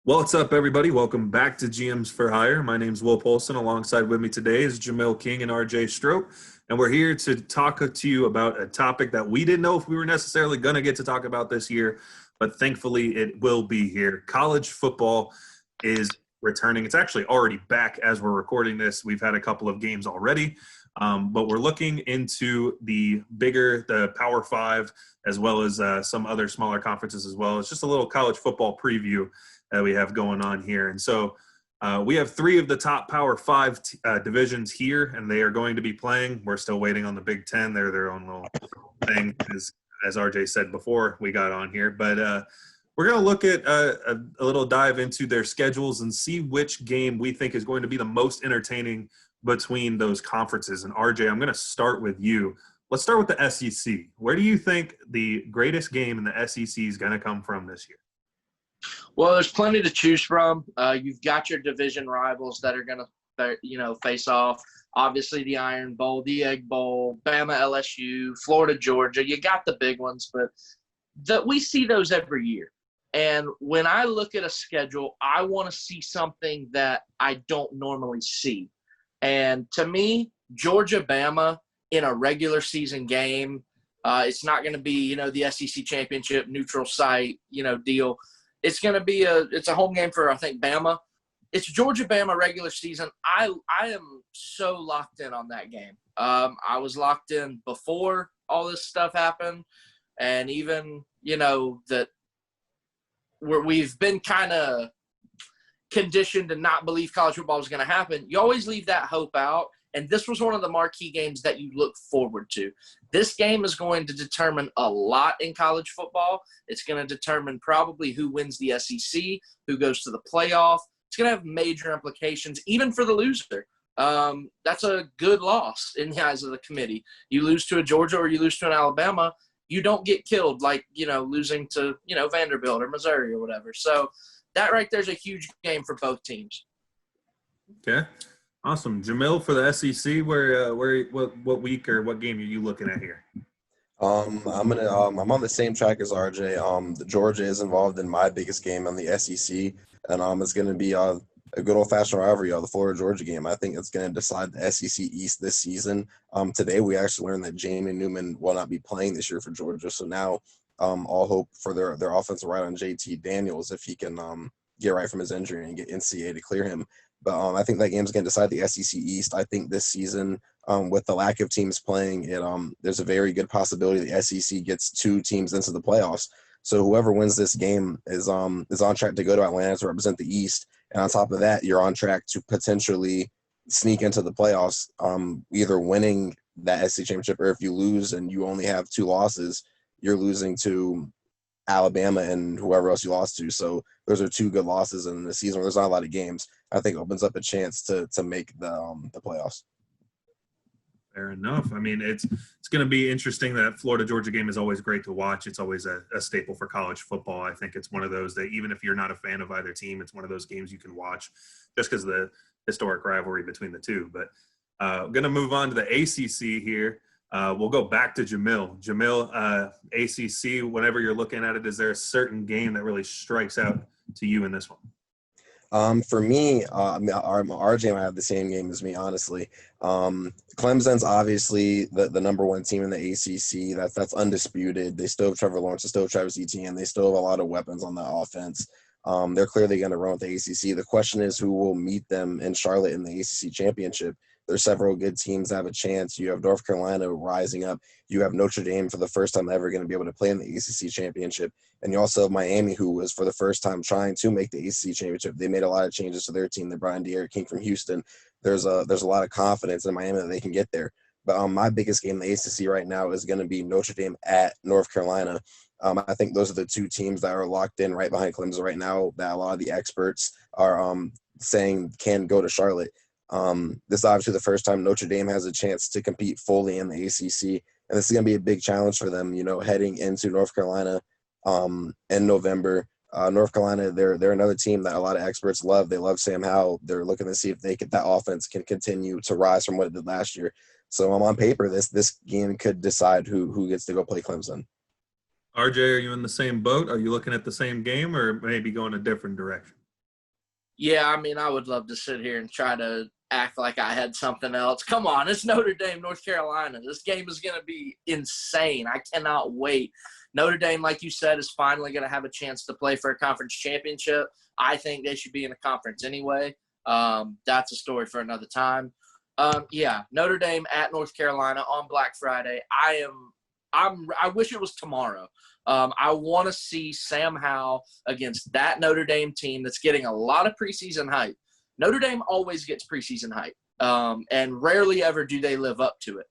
What's up, everybody? Welcome back to GMs for Hire. My name's Will Polson. Alongside with me today is Jamil King and RJ Strope. And we're here to talk to you about a topic that we didn't know if we were necessarily going to get to talk about this year, but thankfully it will be here. College football is returning. It's actually already back as we're recording this. We've had a couple of games already, but we're looking into the Power Five, as well as some other smaller conferences as well. It's just a little college football preview that we have going on here. And so we have three of the top Power Five divisions here, and they are going to be playing. We're still waiting on the Big Ten. They're their own little thing, as RJ said before we got on here. But we're going to look at a little dive into their schedules and see which game we think is going to be the most entertaining between those conferences. And RJ, I'm going to start with you. Let's start with the SEC. Where do you think the greatest game in the SEC is going to come from this year? Well, there's plenty to choose from. You've got your division rivals that are going to, face off. Obviously, the Iron Bowl, the Egg Bowl, Bama, LSU, Florida, Georgia. You got the big ones, but we see those every year. And when I look at a schedule, I want to see something that I don't normally see. And to me, Georgia, Bama in a regular season game, it's not going to be, the SEC championship neutral site, deal. It's going to be it's a home game for, I think, Bama. It's Georgia-Bama regular season. I am so locked in on that game. I was locked in before all this stuff happened. And even, that we've been kind of conditioned to not believe college football was going to happen. You always leave that hope out. And this was one of the marquee games that you look forward to. This game is going to determine a lot in college football. It's going to determine probably who wins the SEC, who goes to the playoff. It's going to have major implications, even for the loser. That's a good loss in the eyes of the committee. You lose to a Georgia or you lose to an Alabama, you don't get killed like, losing to, Vanderbilt or Missouri or whatever. So that right there is a huge game for both teams. Okay. Awesome. Jamil, for the SEC, what week or what game are you looking at here? I'm on the same track as RJ. The Georgia is involved in my biggest game on the SEC, and it's going to be a good old-fashioned rivalry, the Florida-Georgia game. I think it's going to decide the SEC East this season. Today we actually learned that Jamie Newman will not be playing this year for Georgia, so now all hope for their offensive right on JT Daniels if he can get right from his injury and get NCAA to clear him. But I think that game's going to decide the SEC East. I think this season, with the lack of teams playing, there's a very good possibility the SEC gets two teams into the playoffs. So whoever wins this game is on track to go to Atlanta to represent the East. And on top of that, you're on track to potentially sneak into the playoffs, either winning that SEC championship, or if you lose and you only have two losses, you're losing to Alabama and whoever else you lost to. So those are two good losses in the season where there's not a lot of games. I think opens up a chance to make the playoffs. Fair enough. I mean, it's going to be interesting. That Florida-Georgia game is always great to watch. It's always a staple for college football. I think it's one of those that even if you're not a fan of either team, it's one of those games you can watch just because of the historic rivalry between the two. But going to move on to the ACC here. We'll go back to Jamil. Jamil, ACC, whenever you're looking at it, is there a certain game that really strikes out to you in this one? For me, RJ might have the same game as me, honestly. Clemson's obviously the number one team in the ACC. That's undisputed. They still have Trevor Lawrence, they still have Travis Etienne. They still have a lot of weapons on the offense. They're clearly going to run with the ACC. The question is who will meet them in Charlotte in the ACC championship. There's several good teams that have a chance. You have North Carolina rising up. You have Notre Dame for the first time ever going to be able to play in the ACC championship. And you also have Miami, who was for the first time trying to make the ACC championship. They made a lot of changes to their team. They brought in De'Aaron King from Houston. There's a lot of confidence in Miami that they can get there. But my biggest game in the ACC right now is going to be Notre Dame at North Carolina. I think those are the two teams that are locked in right behind Clemson right now that a lot of the experts are saying can go to Charlotte. This is obviously the first time Notre Dame has a chance to compete fully in the ACC, and this is going to be a big challenge for them, heading into North Carolina in November. North Carolina, they're another team that a lot of experts love. They love Sam Howell. They're looking to see if that offense can continue to rise from what it did last year. So on paper, this game could decide who gets to go play Clemson. RJ, are you in the same boat? Are you looking at the same game or maybe going a different direction? Yeah, I mean, I would love to sit here and try to act like I had something else. Come on, it's Notre Dame, North Carolina. This game is going to be insane. I cannot wait. Notre Dame, like you said, is finally going to have a chance to play for a conference championship. I think they should be in a conference anyway. That's a story for another time. Yeah, Notre Dame at North Carolina on Black Friday. I wish it was tomorrow. I want to see Sam Howell against that Notre Dame team that's getting a lot of preseason hype. Notre Dame always gets preseason hype, and rarely ever do they live up to it.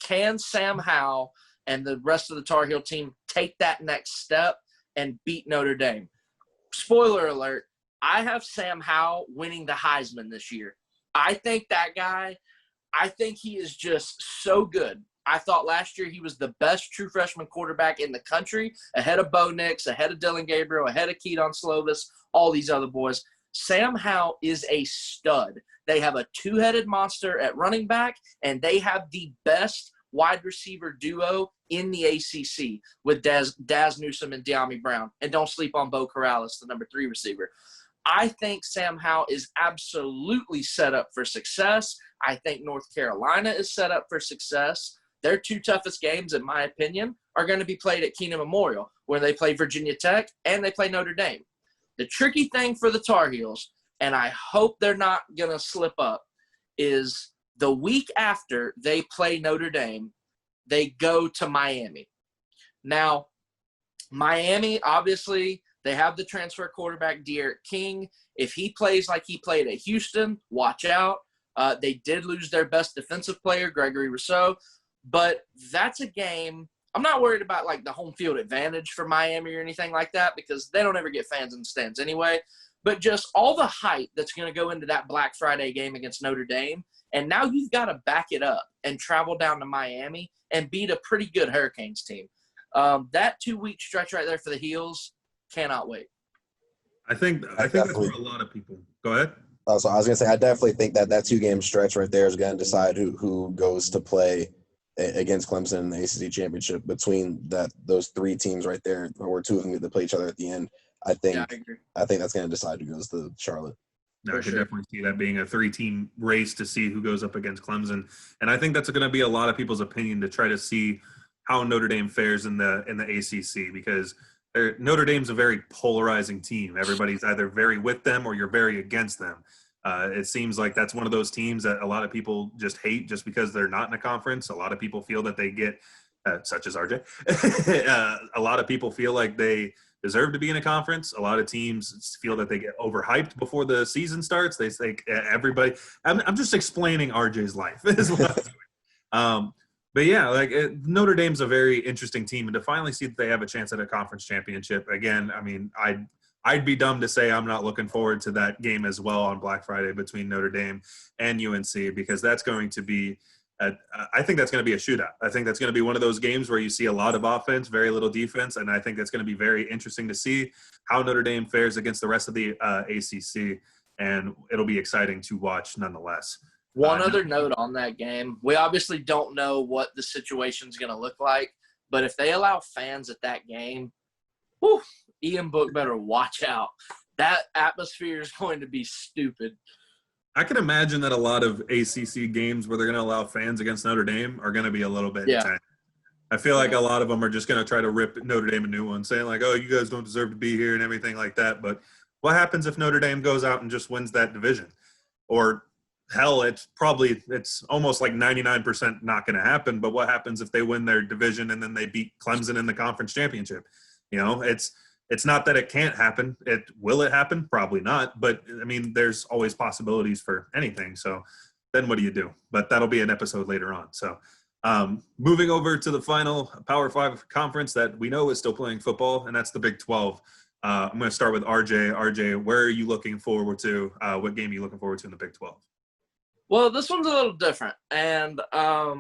Can Sam Howell and the rest of the Tar Heel team take that next step and beat Notre Dame? Spoiler alert, I have Sam Howell winning the Heisman this year. I think he is just so good. I thought last year he was the best true freshman quarterback in the country, ahead of Bo Nix, ahead of Dylan Gabriel, ahead of Keaton Slovis, all these other boys. Sam Howell is a stud. They have a two-headed monster at running back, and they have the best wide receiver duo in the ACC with Daz Newsome and De'Ami Brown. And don't sleep on Bo Corrales, the number 3 receiver. I think Sam Howell is absolutely set up for success. I think North Carolina is set up for success. Their 2 toughest games, in my opinion, are going to be played at Keenan Memorial, where they play Virginia Tech and they play Notre Dame. The tricky thing for the Tar Heels, and I hope they're not going to slip up, is the week after they play Notre Dame, they go to Miami. Now, Miami, obviously, they have the transfer quarterback, De'Aaron King. If he plays like he played at Houston, watch out. They did lose their best defensive player, Gregory Rousseau. But that's a game – I'm not worried about, like, the home field advantage for Miami or anything like that because they don't ever get fans in the stands anyway. But just all the hype that's going to go into that Black Friday game against Notre Dame, and now you've got to back it up and travel down to Miami and beat a pretty good Hurricanes team. That 2-week stretch right there for the Heels, cannot wait. I think that's for a lot of people. Go ahead. So I was going to say, I definitely think that 2-game stretch right there is going to decide who goes to play against Clemson in the ACC championship between those 3 teams right there, or 2 of them get to play each other at the end. I think that's going to decide who goes to Charlotte. No, I could definitely see that being a 3-team race to see who goes up against Clemson, and I think that's going to be a lot of people's opinion to try to see how Notre Dame fares in the ACC because Notre Dame's a very polarizing team. Everybody's either very with them or you're very against them. It seems like that's one of those teams that a lot of people just hate just because they're not in a conference. A lot of people feel that they get, such as RJ, a lot of people feel like they deserve to be in a conference. A lot of teams feel that they get overhyped before the season starts. They think everybody – I'm just explaining RJ's life is what I'm doing. But, yeah, like Notre Dame's a very interesting team. And to finally see that they have a chance at a conference championship, again, I mean, I'd be dumb to say I'm not looking forward to that game as well on Black Friday between Notre Dame and UNC because that's going to be I think that's going to be a shootout. I think that's going to be one of those games where you see a lot of offense, very little defense, and I think that's going to be very interesting to see how Notre Dame fares against the rest of the ACC, and it'll be exciting to watch nonetheless. One other note on that game, we obviously don't know what the situation's going to look like, but if they allow fans at that game, whew, Ian Book better watch out. That atmosphere is going to be stupid. I can imagine that a lot of ACC games where they're going to allow fans against Notre Dame are going to be a little bit intense. I feel like a lot of them are just going to try to rip Notre Dame a new one, saying like, oh, you guys don't deserve to be here and everything like that. But what happens if Notre Dame goes out and just wins that division? Or hell, it's almost like 99% not going to happen. But what happens if they win their division and then they beat Clemson in the conference championship? You know, it's not that it can't happen. Will it happen? Probably not. But, I mean, there's always possibilities for anything. So then what do you do? But that'll be an episode later on. So moving over to the final Power 5 conference that we know is still playing football, and that's the Big 12. I'm going to start with RJ. RJ, where are you looking forward to? What game are you looking forward to in the Big 12? Well, this one's a little different. And, I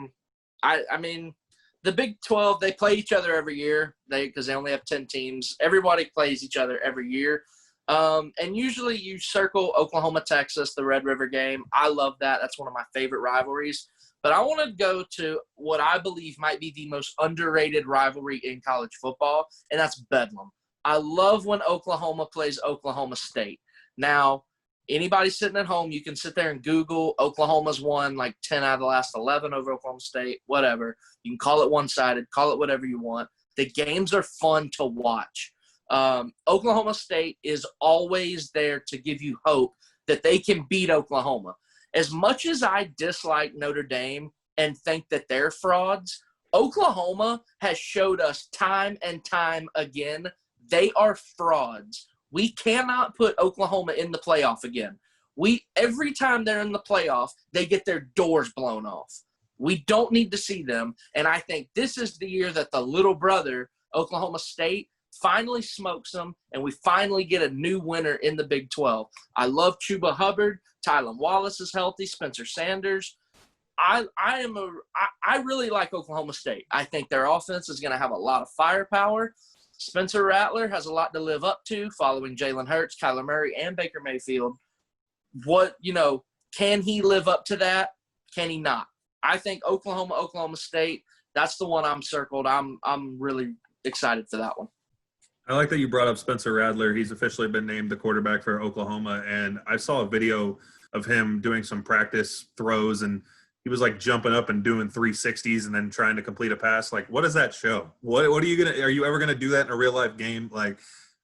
mean – the Big 12, they play each other every year because they only have 10 teams. Everybody plays each other every year. And usually you circle Oklahoma, Texas, the Red River game. I love that. That's one of my favorite rivalries. But I want to go to what I believe might be the most underrated rivalry in college football, and that's Bedlam. I love when Oklahoma plays Oklahoma State. Now, anybody sitting at home, you can sit there and Google Oklahoma's won like 10 out of the last 11 over Oklahoma State, whatever. You can call it one-sided, call it whatever you want. The games are fun to watch. Oklahoma State is always there to give you hope that they can beat Oklahoma. As much as I dislike Notre Dame and think that they're frauds, Oklahoma has showed us time and time again they are frauds. We cannot put Oklahoma in the playoff again. Every time they're in the playoff, they get their doors blown off. We don't need to see them, and I think this is the year that the little brother, Oklahoma State, finally smokes them, and we finally get a new winner in the Big 12. I love Chuba Hubbard. Tylan Wallace is healthy. Spencer Sanders. I really like Oklahoma State. I think their offense is going to have a lot of firepower. Spencer Rattler has a lot to live up to following Jalen Hurts, Kyler Murray, and Baker Mayfield. Can he live up to that? Can he not? I think Oklahoma State, that's the one I'm circled. I'm really excited for that one. I like that you brought up Spencer Rattler. He's officially been named the quarterback for Oklahoma, and I saw a video of him doing some practice throws, and he was like jumping up and doing 360s and then trying to complete a pass. Like, what does that show? What are you ever gonna do that in a real life game? Like,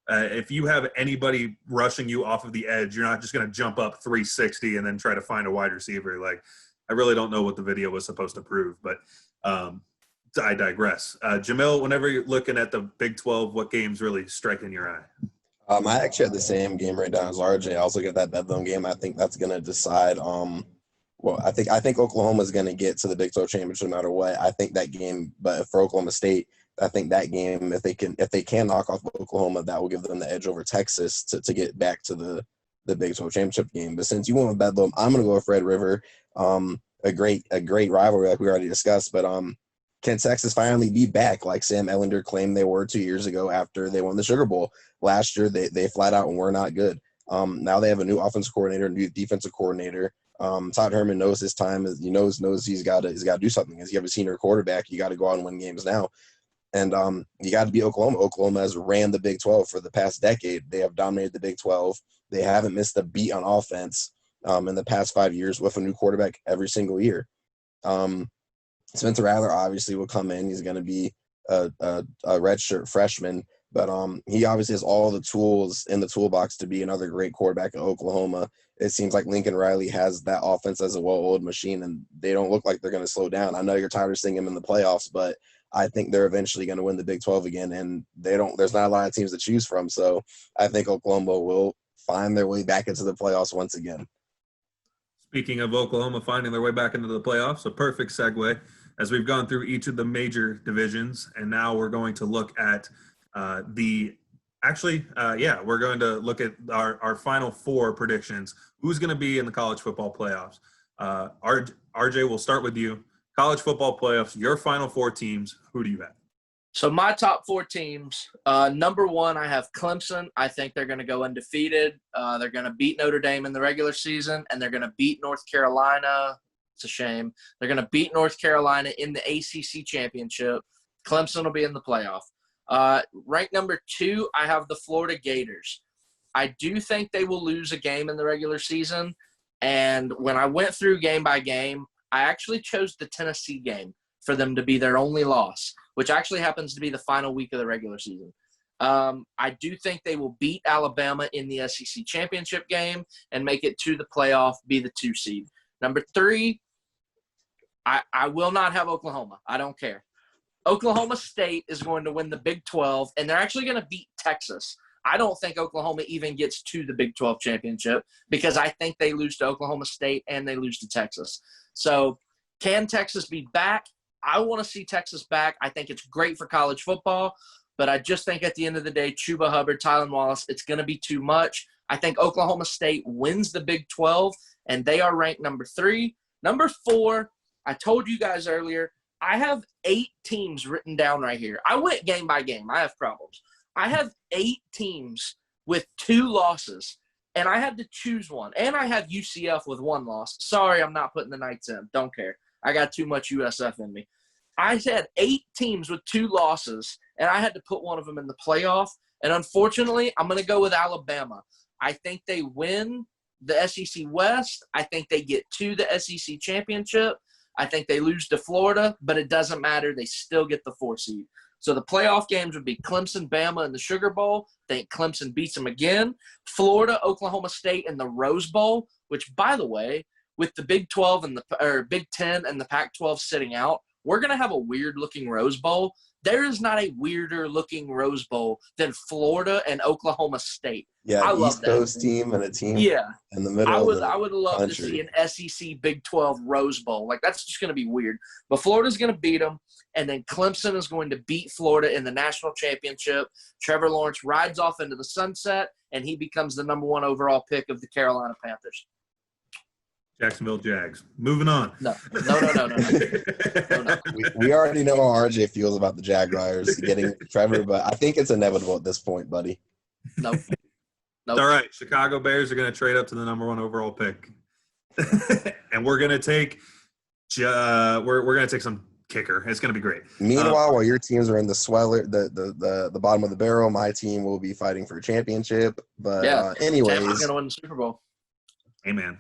if you have anybody rushing you off of the edge, you're not just gonna jump up 360 and then try to find a wide receiver. Like, I really don't know what the video was supposed to prove, but I digress. Jamil, whenever you're looking at the Big 12, what games really strike in your eye? I actually had the same game right down as RJ. I was looking at that Bedlam game. I think that's going to decide. I think Oklahoma is going to get to the Big 12 championship no matter what. I think that game, but for Oklahoma State, I think that game, if they can knock off Oklahoma, that will give them the edge over Texas to get back to the Big 12 championship game. But since you went with Bedlam, I'm going to go with Red River. A great rivalry like we already discussed, but can Texas finally be back like Sam Ellender claimed they were 2 years ago after they won the Sugar Bowl? Last year, they flat out were not good. Now they have a new offensive coordinator, new defensive coordinator. Todd Herman knows his time. He knows he's got to do something. As you have a senior quarterback, you got to go out and win games now. And you got to beat Oklahoma. Oklahoma has ran the Big 12 for the past decade. They have dominated the Big 12. They haven't missed a beat on offense in the past 5 years with a new quarterback every single year. Spencer Rattler obviously will come in. He's going to be a redshirt freshman, but he obviously has all the tools in the toolbox to be another great quarterback at Oklahoma. It seems like Lincoln Riley has that offense as a well-oiled machine, and they don't look like they're going to slow down. I know you're tired of seeing them in the playoffs, but I think they're eventually going to win the Big 12 again, and there's not a lot of teams to choose from. So I think Oklahoma will find their way back into the playoffs once again. Speaking of Oklahoma finding their way back into the playoffs, a perfect segue as we've gone through each of the major divisions, and now we're going to look at we're going to look at our final four predictions. Who's going to be in the college football playoffs? RJ, we'll start with you. College football playoffs, your final four teams, who do you have? So my top four teams, number one, I have Clemson. I think they're going to go undefeated. They're going to beat Notre Dame in the regular season, and they're going to beat North Carolina. It's a shame. They're going to beat North Carolina in the ACC championship. Clemson will be in the playoff. Ranked number two, I have the Florida Gators. I do think they will lose a game in the regular season, and when I went through game by game, I actually chose the Tennessee game for them to be their only loss, which actually happens to be the final week of the regular season. I do think they will beat Alabama in the SEC championship game and make it to the playoff, be the 2 seed. Number three, I will not have Oklahoma. I don't care. Oklahoma State is going to win the Big 12, and they're actually going to beat Texas. I don't think Oklahoma even gets to the Big 12 championship because I think they lose to Oklahoma State and they lose to Texas. So can Texas be back? I want to see Texas back. I think it's great for college football, but I just think at the end of the day, Chuba Hubbard, Tylan Wallace, it's going to be too much. I think Oklahoma State wins the Big 12, and they are ranked number 3. Number 4, I told you guys earlier, I have 8 teams written down right here. I went game by game. I have problems. I have 8 teams with 2 losses, and I had to choose one. And I have UCF with 1 loss. Sorry, I'm not putting the Knights in. Don't care. I got too much USF in me. I had 8 teams with 2 losses, and I had to put one of them in the playoff. And unfortunately, I'm going to go with Alabama. I think they win the SEC West. I think they get to the SEC championship. I think they lose to Florida, but it doesn't matter. They still get the 4 seed. So the playoff games would be Clemson, Bama in the Sugar Bowl. I think Clemson beats them again. Florida, Oklahoma State in the Rose Bowl, which, by the way, with the Big 12 and the Big 10 and the Pac-12 sitting out, we're going to have a weird-looking Rose Bowl. There is not a weirder-looking Rose Bowl than Florida and Oklahoma State. Yeah, I an love East that. Coast team and a team in the middle of the I would love country. to see an SEC Big 12 Rose Bowl. Like, that's just going to be weird. But Florida's going to beat them, and then Clemson is going to beat Florida in the national championship. Trevor Lawrence rides off into the sunset, and he becomes the number 1 overall pick of the Carolina Panthers. Jacksonville Jags. Moving on. No. We already know how RJ feels about the Jaguars getting Trevor, but I think it's inevitable at this point, buddy. Nope. All right. Chicago Bears are going to trade up to the number 1 overall pick. And we're going to take we're going to take some kicker. It's going to be great. Meanwhile, while your teams are in the sweller, the bottom of the barrel, my team will be fighting for a championship. But anyways, Tampa's going to win the Super Bowl. Amen.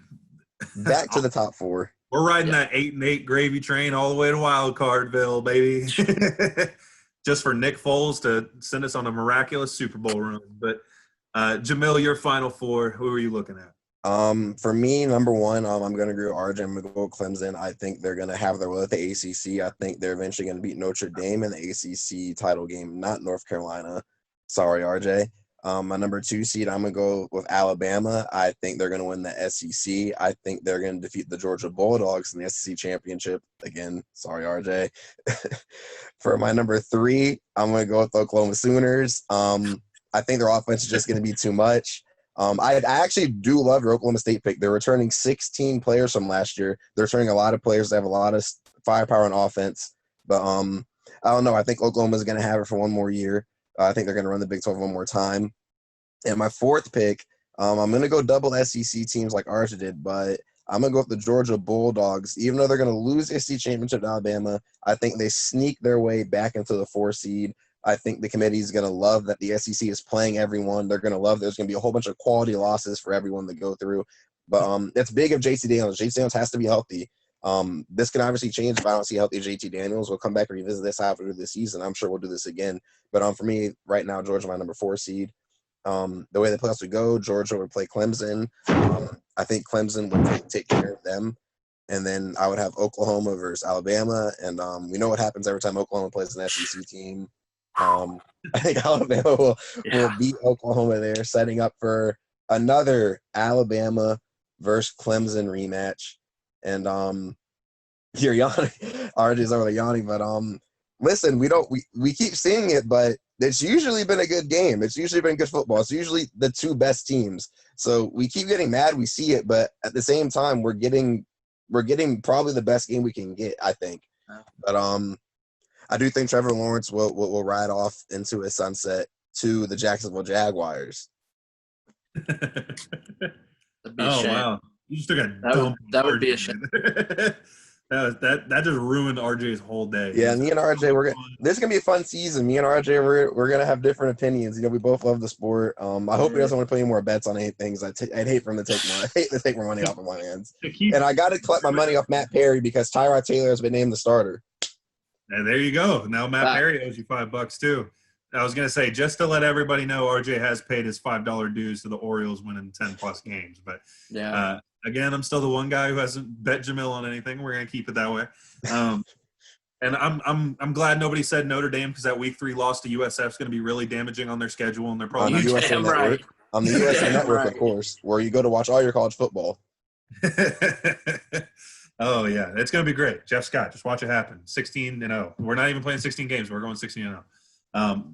Back to the top 4. We're riding that 8-8 gravy train all the way to Wildcardville, baby. Just for Nick Foles to send us on a miraculous Super Bowl run. But Jamil, your final 4, who are you looking at? For me, number 1, I'm going to agree with RJ. I'm going to go with Clemson. I think they're going to have their will at the ACC. I think they're eventually going to beat Notre Dame in the ACC title game, not North Carolina. Sorry, RJ. My number 2 seed, I'm going to go with Alabama. I think they're going to win the SEC. I think they're going to defeat the Georgia Bulldogs in the SEC championship. Again, sorry, RJ. For my number 3, I'm going to go with the Oklahoma Sooners. I think their offense is just going to be too much. I actually do love your Oklahoma State pick. They're returning 16 players from last year. They're returning a lot of players that have a lot of firepower on offense. But I don't know. I think Oklahoma is going to have it for one more year. I think they're going to run the Big 12 one more time. And my 4th pick, I'm going to go double SEC teams like RJ did, but I'm going to go with the Georgia Bulldogs. Even though they're going to lose the SEC championship to Alabama, I think they sneak their way back into the 4 seed. I think the committee is going to love that the SEC is playing everyone. They're going to love there's going to be a whole bunch of quality losses for everyone to go through. But it's big of JT Daniels. JT Daniels has to be healthy. This can obviously change if I don't see healthy JT Daniels. We'll come back and revisit this after the season. I'm sure we'll do this again. But for me, right now, Georgia, my number 4 seed. The way the playoffs would go, Georgia would play Clemson. I think Clemson would take care of them. And then I would have Oklahoma versus Alabama. And we know what happens every time Oklahoma plays an SEC team. I think Alabama will beat Oklahoma there, setting up for another Alabama versus Clemson rematch. And you're yawning. RJ's over there yawning, but listen, we keep seeing it, but it's usually been a good game. It's usually been good football. It's usually the 2 best teams. So we keep getting mad. We see it, but at the same time, we're getting probably the best game we can get, I think. But I do think Trevor Lawrence will ride off into a sunset to the Jacksonville Jaguars. Wow. You just took a dump. That would be a shame. That just ruined RJ's whole day. Yeah, me and RJ, this is gonna be a fun season. Me and RJ, we're gonna have different opinions. We both love the sport. I hope he doesn't want to put any more bets on any things. I'd hate for him to take more money off of my hands. And I got to collect my money off Matt Perry because Tyrod Taylor has been named the starter. And there you go. Now Matt Perry owes you $5 too. I was gonna say, just to let everybody know, RJ has paid his $5 dues to the Orioles winning 10+ games. But again, I'm still the one guy who hasn't bet Jamil on anything. We're gonna keep it that way. And I'm glad nobody said Notre Dame because that Week 3 loss to USF is going to be really damaging on their schedule, and they're probably on the USA Network. On the USA Network, of course, where you go to watch all your college football. Oh yeah, it's going to be great. Jeff Scott, just watch it happen. 16-0. We're not even playing 16 games. We're going 16-0.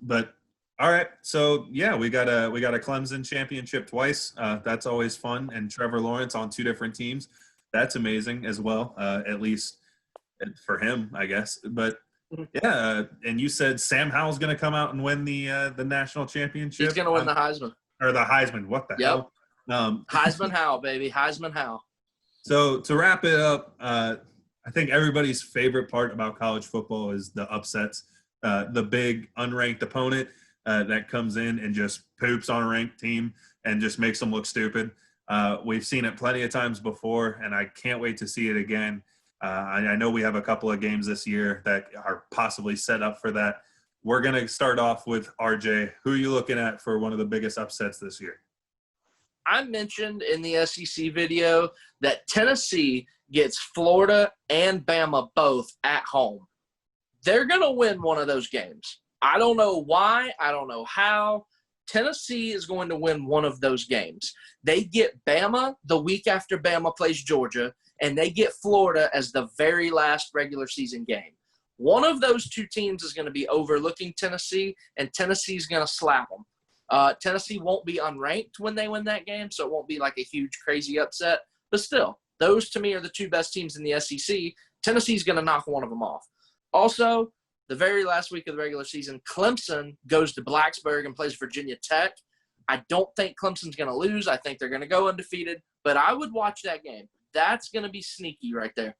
But all right, so yeah, we got a Clemson championship twice. That's always fun, and Trevor Lawrence on 2 different teams. That's amazing as well. At least for him, I guess. But yeah, and you said Sam Howell's going to come out and win the national championship. He's going to win the Heisman. Or the Heisman. What the hell? Heisman Howell, baby. Heisman Howell. So to wrap it up, I think everybody's favorite part about college football is the upsets. The big unranked opponent that comes in and just poops on a ranked team. and just makes them look stupid. We've seen it plenty of times before, and I can't wait to see it again. I know we have a couple of games this year that are possibly set up for that. We're going to start off with RJ. Who are you looking at for one of the biggest upsets this year? I mentioned in the SEC video that Tennessee gets Florida and Bama both at home. They're going to win one of those games. I don't know why. I don't know how. Tennessee is going to win one of those games. They get Bama the week after Bama plays Georgia, and they get Florida as the very last regular season game. One of those two teams is going to be overlooking Tennessee, and Tennessee's going to slap them. Tennessee won't be unranked when they win that game, so it won't be like a huge, crazy upset. But still, those to me are the two best teams in the SEC. Tennessee's going to knock one of them off. Also, the very last week of the regular season, Clemson goes to Blacksburg and plays Virginia Tech. I don't think Clemson's going to lose. I think they're going to go undefeated. But I would watch that game. That's going to be sneaky right there.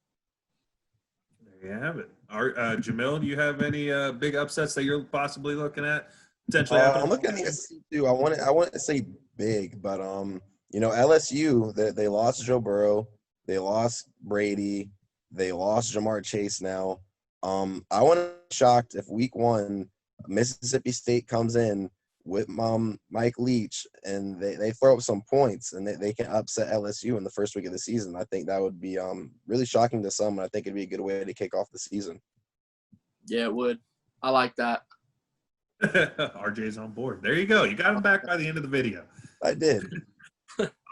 There you have it. Jamil, do you have any big upsets that you're possibly looking at potentially happening? I'm looking at the SEC too. I want to say big, but LSU they lost Joe Burrow, they lost Brady, they lost Jamar Chase now. I wouldn't be shocked if week 1 Mississippi State comes in with Mike Leach and they throw up some points and they can upset LSU in the first week of the season. I think that would be really shocking to some, and I think it'd be a good way to kick off the season. Yeah, it would. I like that. RJ's on board. There you go. You got him back by the end of the video. I did.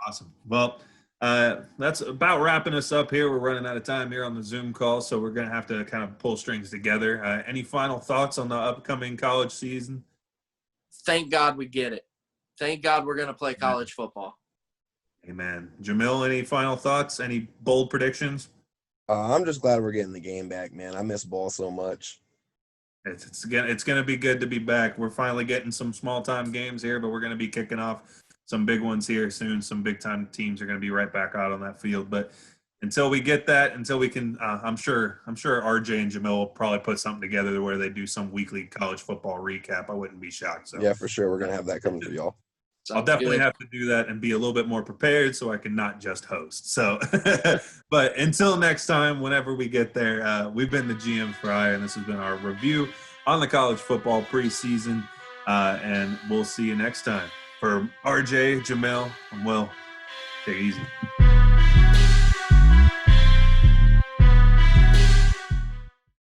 Awesome. Well, that's about wrapping us up here. We're running out of time here on the Zoom call, so we're going to have to kind of pull strings together. Any final thoughts on the upcoming college season? Thank God we get it. Thank God we're going to play college football. Amen. Jamil, any final thoughts? Any bold predictions? I'm just glad we're getting the game back, man. I miss ball so much. It's going to be good to be back. We're finally getting some small-time games here, but we're going to be kicking off some big ones here soon. Some big-time teams are going to be right back out on that field. But until we get that, until we can, I'm sure RJ and Jamil will probably put something together where they do some weekly college football recap. I wouldn't be shocked. So yeah, for sure, we're going to have that coming for y'all. I'll definitely have to do that and be a little bit more prepared so I can not just host. So, but until next time, whenever we get there, we've been the GMs for Hire, and this has been our review on the college football preseason. And we'll see you next time. For RJ, Jamil, and Will, take it easy.